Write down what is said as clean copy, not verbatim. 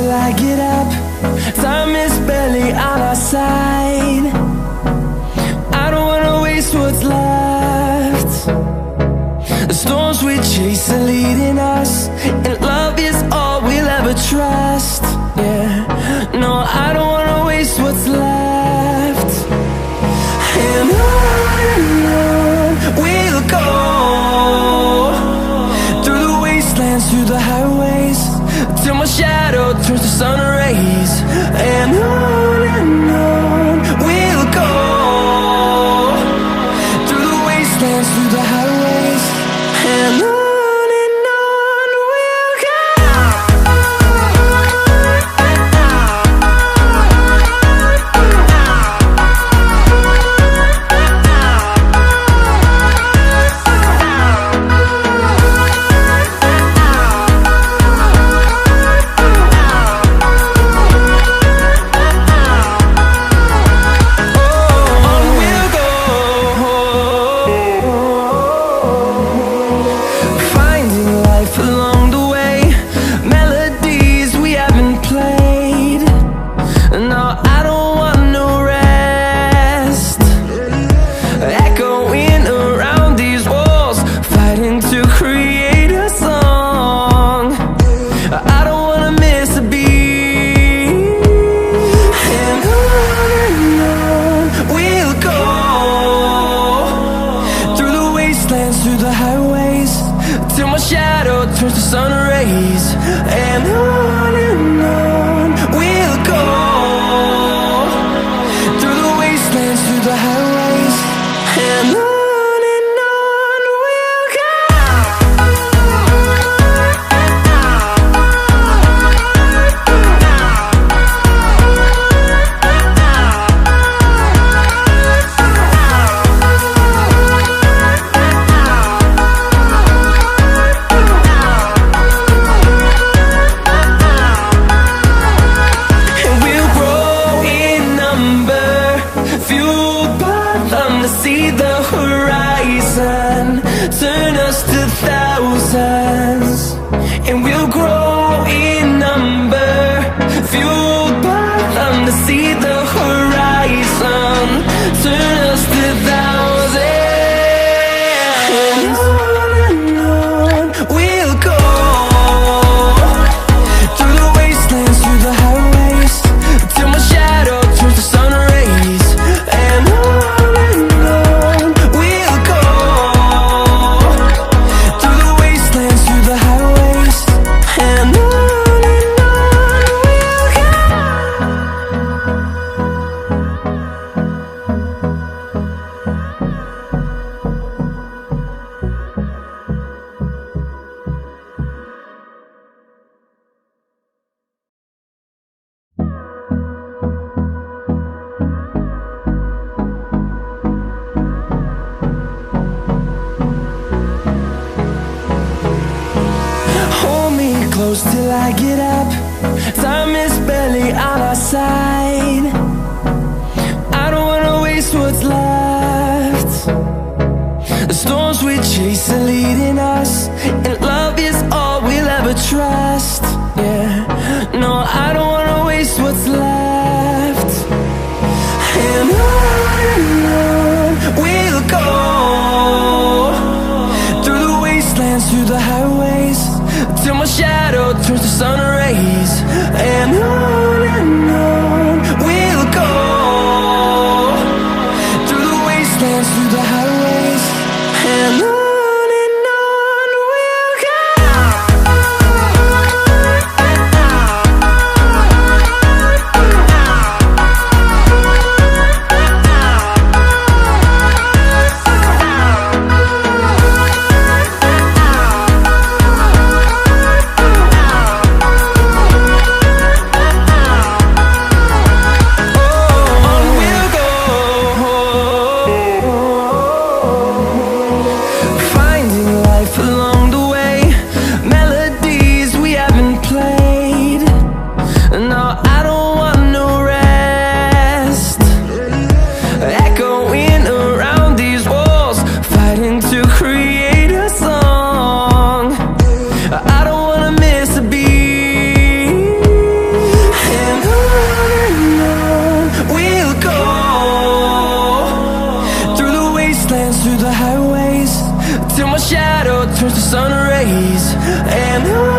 till I get up. Time is barely on our side. I don't wanna waste what's left. The storms we chase are leading us, and love is all we'll ever trust. Yeah, no, I don't wanna waste what's left. And on we'll go, through the wastelands, through the highways, till my shadow turns to sun rays. And on we'll go, through the wastelands, through the highways, and on we'll go. Through the highways, till my shadow turns to sun rays. And on we'll go, through the wastelands, through the highways, and on we'll go. See the horizon turn us to thousands, and we'll grow in number, fueled by them. To see the horizon turn us to thousands, and on we'll go, through the wastelands, through the highways, till my shadow turns to sun rays. And close till I get up. Time is barely on our side. I don't wanna waste what's left. The storms we chase are leading us, and love is all we'll ever trust. Yeah, no, I don't wanna waste what's left. And on we'll go, through the wastelands, through the highways, till my shadow turns to sun rays. And on we'll go, through the wastelands, through the highways, and on we'll go. and